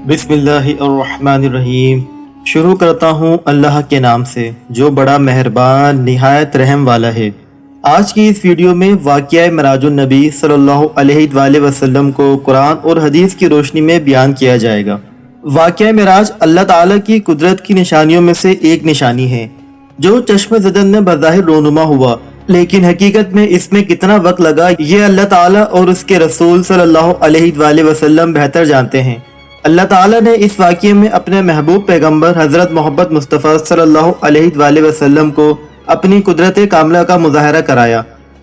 بسم اللہ الرحمن الرحیم۔ شروع کرتا ہوں اللہ کے نام سے جو بڑا مہربان نہایت رحم والا ہے۔ آج کی اس ویڈیو میں واقعہ معراج النبی صلی اللہ علیہ وآلہ وسلم کو قرآن اور حدیث کی روشنی میں بیان کیا جائے گا۔ واقعہ معراج اللہ تعالیٰ کی قدرت کی نشانیوں میں سے ایک نشانی ہے جو چشم زدن میں بظاہر رونما ہوا، لیکن حقیقت میں اس میں کتنا وقت لگا یہ اللہ تعالیٰ اور اس کے رسول صلی اللہ علیہ وآلہ وسلم بہتر جانتے ہیں۔ اللہ تعالیٰ نے اس واقعے میں اپنے محبوب پیغمبر حضرت محمد مصطفیٰ صلی اللہ علیہ وآلہ وسلم کو اپنی قدرت کاملہ کا مظاہرہ کرایا۔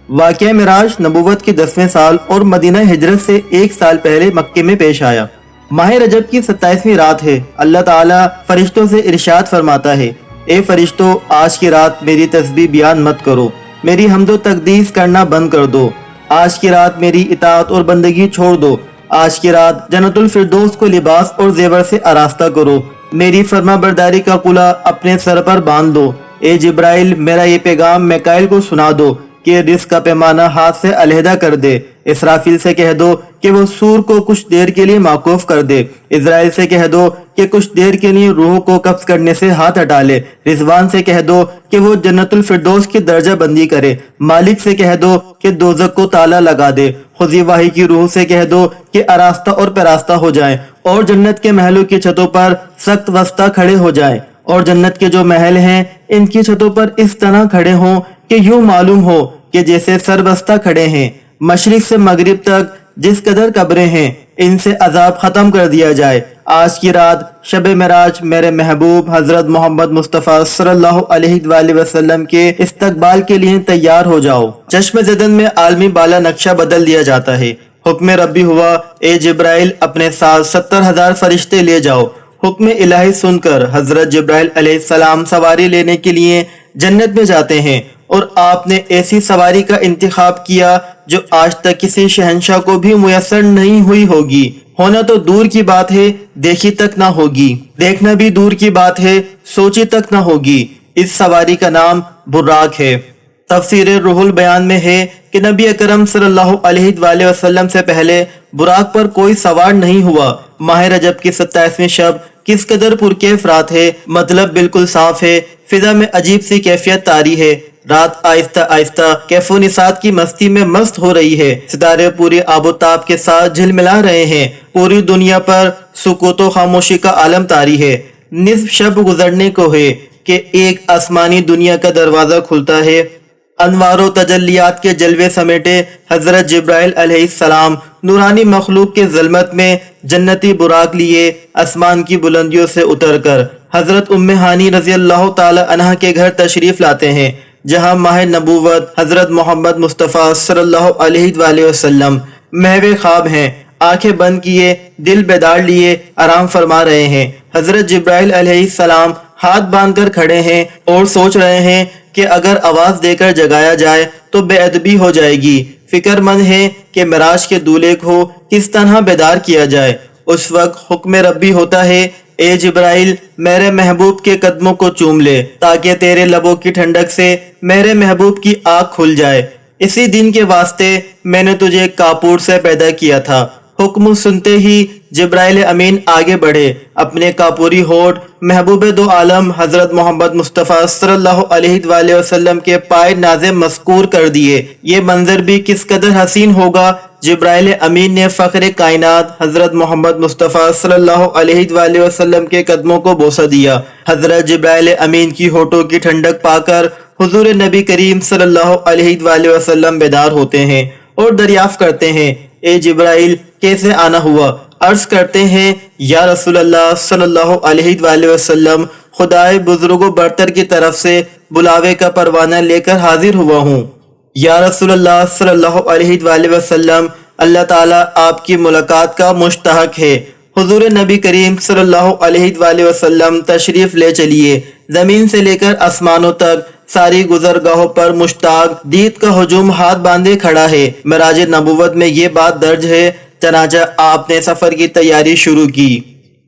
واقعہ معراج نبوت کے 10ویں سال اور مدینہ ہجرت سے 1 سال پہلے مکے میں پیش آیا۔ ماہ رجب کی 27ویں رات ہے۔ اللہ تعالیٰ فرشتوں سے ارشاد فرماتا ہے، اے فرشتوں، آج کی رات میری تسبیح بیان مت کرو، میری حمد و تقدیس کرنا بند کر دو۔ آج کی رات میری اطاعت اور بندگی چھوڑ دو۔ آج کی رات جنت الفردوس کو لباس اور زیور سے آراستہ کرو، میری فرما برداری کا قلعہ اپنے سر پر باندھ دو۔ اے جبرائیل، میرا یہ پیغام میکائیل کو سنا دو کہ رزق کا پیمانہ ہاتھ سے علیحدہ کر دے۔ اسرافیل سے کہہ دو کہ وہ سور کو کچھ دیر کے لیے موقوف کر دے۔ اسرائیل سے کہہ دو کہ کچھ دیر کے لیے روح کو قبض کرنے سے ہاتھ ہٹا لے۔ رضوان سے کہہ دو کہ وہ جنت الفردوس کی درجہ بندی کرے۔ مالک سے کہہ دو کہ دوزخ کو تالا لگا دے۔ خزی واہی کی روح سے کہہ دو کہ آراستہ اور پیراستہ ہو جائیں اور جنت کے محلوں کی چھتوں پر سخت وسطہ کھڑے ہو جائیں، اور جنت کے جو محل ہیں ان کی چھتوں پر اس طرح کھڑے ہوں کہ یوں معلوم ہو کہ جیسے سربستہ کھڑے ہیں۔ مشرق سے مغرب تک جس قدر قبریں ہیں ان سے عذاب ختم کر دیا جائے۔ آج کی رات شب معراج میرے محبوب حضرت محمد مصطفیٰ صلی اللہ علیہ وآلہ وسلم کے استقبال کے لیے تیار ہو جاؤ۔ چشم زدن میں عالمی بالا نقشہ بدل دیا جاتا ہے۔ حکم ربی ہوا، اے جبرائیل، اپنے ساتھ 70,000 فرشتے لے جاؤ۔ حکم الہی سن کر حضرت جبرائیل علیہ السلام سواری لینے کے لیے جنت میں جاتے ہیں، اور آپ نے ایسی سواری کا انتخاب کیا جو آج تک کسی شہنشاہ کو بھی میسر نہیں ہوئی ہوگی۔ ہونا تو دور کی بات ہے، دیکھی تک نہ ہوگی، دیکھنا بھی دور کی بات ہے، سوچی تک نہ ہوگی۔ اس سواری کا نام براق ہے۔ تفسیر روح البیان میں ہے کہ نبی اکرم صلی اللہ علیہ وآلہ وسلم سے پہلے براق پر کوئی سوار نہیں ہوا۔ ماہ رجب کی 27ویں شب کس قدر پرکیف رات ہے، مطلب بالکل صاف ہے، فضا میں عجیب سی کیفیت طاری ہے۔ رات آہستہ آہستہ کیف و نسات کی مستی میں مست ہو رہی ہے۔ ستارے پوری آب و تاب کے ساتھ جھلملا رہے ہیں۔ پوری دنیا پر سکوت و خاموشی کا عالم طاری ہے۔ نصف شب گزرنے کو ہے کہ ایک آسمانی دنیا کا دروازہ کھلتا ہے۔ انوار و تجلیات کے جلوے سمیٹے حضرت جبرائیل علیہ السلام نورانی مخلوق کے ظلمت میں جنتی براق لیے آسمان کی بلندیوں سے اتر کر حضرت ام ہانی رضی اللہ تعالی عنہ کے گھر تشریف لاتے ہیں، جہاں ماہ نبوت حضرت محمد مصطفیٰ صلی اللہ علیہ وآلہ وسلم محو خواب ہیں، آنکھیں بند کیے، دل بیدار لیے آرام فرما رہے ہیں۔ حضرت جبرائیل علیہ السلام ہاتھ باندھ کر کھڑے ہیں اور سوچ رہے ہیں کہ اگر آواز دے کر جگایا جائے تو بے ادبی ہو جائے گی۔ فکر مند ہے کہ معراج کے دولہے کو کس طرح بیدار کیا جائے۔ اس وقت حکم ربی ہوتا ہے، اے جبرائیل، میرے محبوب کے قدموں کو چوم لے تاکہ تیرے لبوں کی ٹھنڈک سے میرے محبوب کی آنکھ کھل جائے۔ اسی دن کے واسطے میں نے تجھے کاپور سے پیدا کیا تھا۔ حکم سنتے ہی جبرائیل امین آگے بڑھے، اپنے کاپوری ہونٹ محبوب دو عالم حضرت محمد مصطفیٰ صلی اللہ علیہ وآلہ وسلم کے پائے نازے مذکور کر دیے۔ یہ منظر بھی کس قدر حسین ہوگا۔ جبرائیل امین نے فخر کائنات حضرت محمد مصطفیٰ صلی اللہ علیہ وآلہ وسلم کے قدموں کو بوسہ دیا۔ حضرت جبرائیل امین کی ہونٹوں کی ٹھنڈک پا کر حضور نبی کریم صلی اللہ علیہ وآلہ وسلم بیدار ہوتے ہیں اور دریافت کرتے ہیں، اے جبرائیل، کیسے آنا ہوا؟ عرض کرتے ہیں، یا رسول اللہ صلی اللہ علیہ وآلہ وسلم، خدائے بزرگ و برتر کی طرف سے بلاوے کا پروانہ لے کر حاضر ہوا ہوں۔ یا رسول اللہ صلی اللہ علیہ وآلہ وسلم، اللہ تعالیٰ آپ کی ملاقات کا مشتاق ہے۔ حضور نبی کریم صلی اللہ علیہ وآلہ وسلم تشریف لے چلیے۔ زمین سے لے کر آسمانوں تک ساری گزرگاہوں پر مشتاق دید کا ہجوم ہاتھ باندھے کھڑا ہے۔ معراج نبوت میں یہ بات درج ہے، چنانچہ آپ نے سفر کی تیاری شروع کی۔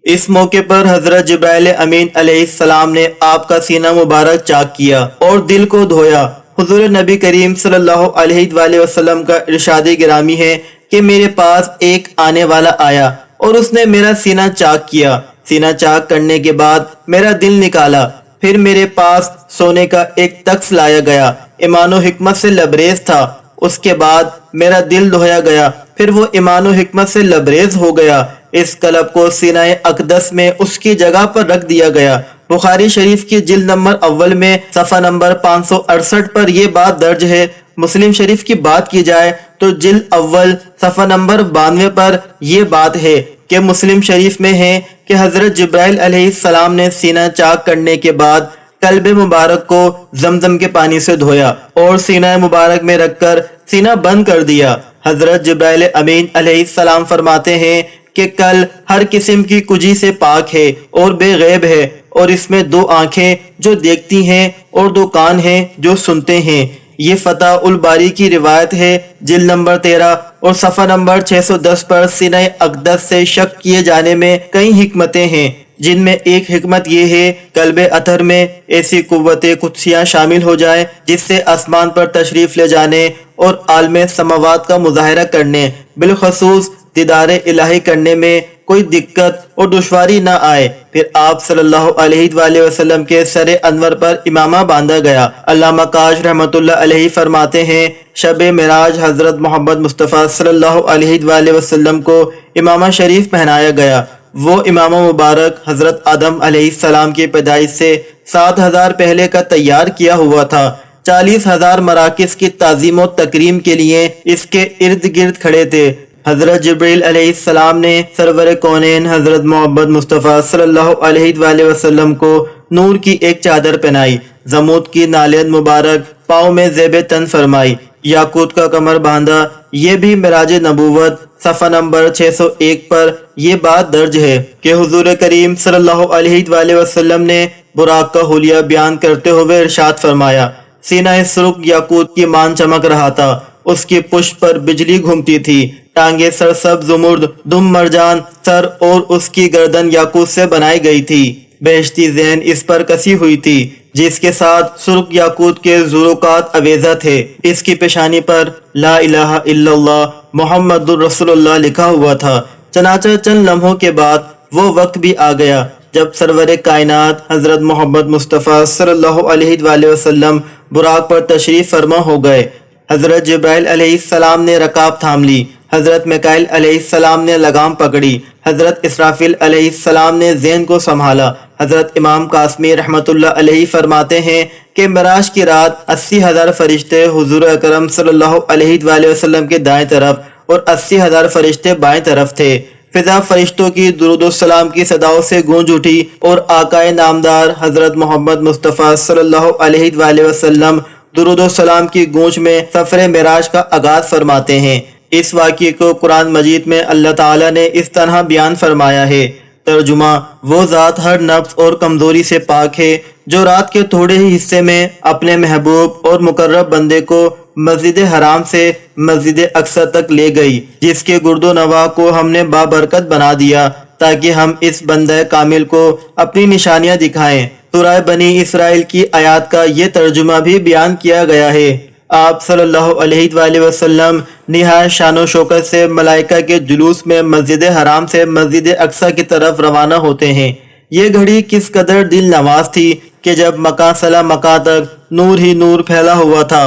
اس موقع پر حضرت جبرائیل امین علیہ السلام نے آپ کا سینہ مبارک چاک کیا اور دل کو دھویا۔ حضور نبی کریم صلی اللہ علیہ وآلہ وسلم کا ارشاد گرامی ہے کہ میرے پاس ایک آنے والا آیا اور اس نے میرا سینہ چاک کیا۔ سینہ چاک کرنے کے بعد میرا دل نکالا، پھر میرے پاس سونے کا ایک تخت لایا گیا، ایمان و حکمت سے لبریز تھا۔ اس کے بعد میرا دل دھویا گیا، پھر وہ ایمان و حکمت سے لبریز ہو گیا۔ اس قلب کو سینہ اقدس میں اس کی جگہ پر رکھ دیا گیا۔ بخاری شریف کی جلد نمبر اول میں صفحہ نمبر 568 پر یہ بات درج ہے۔ مسلم شریف کی بات کی جائے تو جلد اول صفحہ نمبر 92 پر یہ بات ہے کہ مسلم شریف میں ہے کہ حضرت جبرائیل علیہ السلام نے سینہ چاک کرنے کے بعد قلب مبارک کو زمزم کے پانی سے دھویا اور سینہ مبارک میں رکھ کر سینہ بند کر دیا۔ حضرت جبرائیل امین علیہ السلام فرماتے ہیں کہ کل ہر قسم کی کجی سے پاک ہے اور بے غیب ہے، اور اس میں 2 آنکھیں جو دیکھتی ہیں اور 2 کان ہیں جو سنتے ہیں۔ یہ فتح الباری کی روایت ہے، جلد نمبر 13 اور صفحہ نمبر 610 پر سینہ اقدس سے شک کیے جانے میں کئی حکمتیں ہیں، جن میں ایک حکمت یہ ہے قلب اطہر میں ایسی قوت قدسیہ شامل ہو جائے جس سے آسمان پر تشریف لے جانے اور عالم سماوات کا مظاہرہ کرنے، بالخصوص دیدار الہی کرنے میں کوئی دقت اور دشواری نہ آئے۔ پھر آپ صلی اللہ علیہ وآلہ وسلم کے سر انور پر امامہ باندھا گیا۔ علامہ کاش رحمۃ اللہ علیہ فرماتے ہیں شب معراج حضرت محمد مصطفیٰ صلی اللہ علیہ وآلہ وسلم کو امامہ شریف پہنایا گیا۔ وہ امامہ مبارک حضرت آدم علیہ السلام کی پیدائش سے 7000 پہلے کا تیار کیا ہوا تھا۔ 40,000 مراکز کی تعظیم و تکریم کے لیے اس کے ارد گرد کھڑے تھے۔ حضرت جبرائیل علیہ السلام نے سرور کونین حضرت محمد مصطفیٰ صلی اللہ علیہ وآلہ وسلم کو نور کی ایک چادر پہنائی، زمود کی نالین مبارک پاؤں میں زیب تن فرمائی، یاقوت کا کمر باندھا۔ یہ بھی معراج نبوت صفحہ نمبر 601 پر یہ بات درج ہے کہ حضور کریم صلی اللہ علیہ وآلہ وسلم نے براق کا حلیہ بیان کرتے ہوئے ارشاد فرمایا، سینہ سرخ یاقوت کی مان چمک رہا تھا، اس کی پشت پر بجلی گھومتی تھی، ٹانگیں سرسبز زمرد دم مرجان، سر اور اس کی گردن یاقوت سے بنائی گئی تھی، بہشتی زین اس پر کسی ہوئی تھی جس کے ساتھ سرخ یاقوت کے زروقات اویزہ تھے۔ اس کی پیشانی پر لا الہ الا اللہ محمد الرسول اللہ لکھا ہوا تھا۔ چنانچہ چند لمحوں کے بعد وہ وقت بھی آ گیا جب سرور کائنات حضرت محمد مصطفیٰ صلی اللہ علیہ وآلہ وسلم براق پر تشریف فرما ہو گئے۔ حضرت جبرائیل علیہ السلام نے رکاب تھام لی، حضرت میکائیل علیہ السلام نے لگام پکڑی، حضرت اسرافیل علیہ السلام نے زین کو سنبھالا۔ حضرت امام قاسمی رحمۃ اللہ علیہ فرماتے ہیں کہ معراج کی رات 80,000 فرشتے حضور اکرم صلی اللہ علیہ وآلہ وسلم کے دائیں طرف اور 80,000 فرشتے بائیں طرف تھے۔ فضا فرشتوں کی درود و سلام کی صداؤں سے گونج اٹھی اور آقائے نامدار حضرت محمد مصطفیٰ صلی اللہ علیہ وآلہ وسلم درود و سلام کی گونج میں سفر معراج کا آغاز فرماتے ہیں۔ اس واقعے کو قرآن مجید میں اللہ تعالیٰ نے اس طرح بیان فرمایا ہے۔ ترجمہ: وہ ذات ہر نفس اور کمزوری سے پاک ہے جو رات کے تھوڑے ہی حصے میں اپنے محبوب اور مقرب بندے کو مسجد حرام سے مسجد اقصی تک لے گئی، جس کے گرد و نواح کو ہم نے بابرکت بنا دیا تاکہ ہم اس بندہ کامل کو اپنی نشانیاں دکھائیں۔ سورہ بنی اسرائیل کی آیات کا یہ ترجمہ بھی بیان کیا گیا ہے۔ آپ صلی اللہ علیہ وآلہ وسلم نہایت شان و شوکت سے ملائکہ کے جلوس میں مسجد حرام سے مسجد اقصی کی طرف روانہ ہوتے ہیں۔ یہ گھڑی کس قدر دل نواز تھی کہ جب مکان سلا مکان تک نور ہی نور پھیلا ہوا تھا،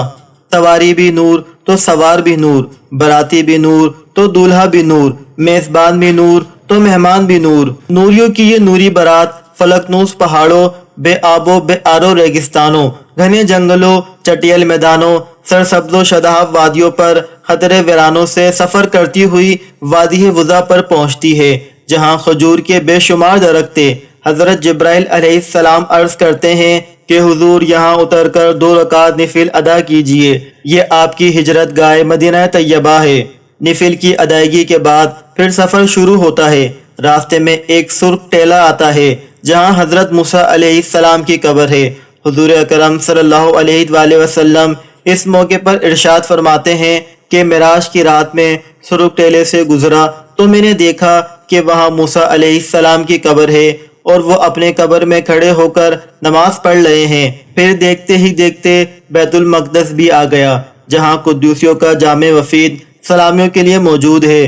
سواری بھی نور تو سوار بھی نور، براتی بھی نور تو دولہا بھی نور، میزبان بھی نور تو مہمان بھی نور۔ نوریوں کی یہ نوری برات فلکنوس پہاڑوں، بے آب و بے آرو ریگستانوں، گھنے جنگلوں، چٹیل میدانوں، سرسبز و شاداب وادیوں پر خطرے ویرانوں سے سفر کرتی ہوئی وادی وضع پر پہنچتی ہے، جہاں کھجور کے بے شمار درخت تھے۔ حضرت جبرائیل علیہ السلام عرض کرتے ہیں کہ حضور یہاں اتر کر 2 رکعت نفل ادا کیجئے، یہ آپ کی ہجرت گاہ مدینہ طیبہ ہے۔ نفل کی ادائیگی کے بعد پھر سفر شروع ہوتا ہے۔ راستے میں ایک سرخ ٹیلہ آتا ہے جہاں حضرت موسیٰ علیہ السلام کی قبر ہے۔ حضور اکرم صلی اللہ علیہ وآلہ وسلم اس موقع پر ارشاد فرماتے ہیں کہ معراج کی رات میں سرخ ٹیلے سے گزرا تو میں نے دیکھا کہ وہاں موسیٰ علیہ السلام کی قبر ہے اور وہ اپنے قبر میں کھڑے ہو کر نماز پڑھ رہے ہیں۔ پھر دیکھتے ہی دیکھتے بیت المقدس بھی آ گیا، جہاں قدوسیوں کا جامع وفید سلامیوں کے لیے موجود ہے۔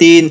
3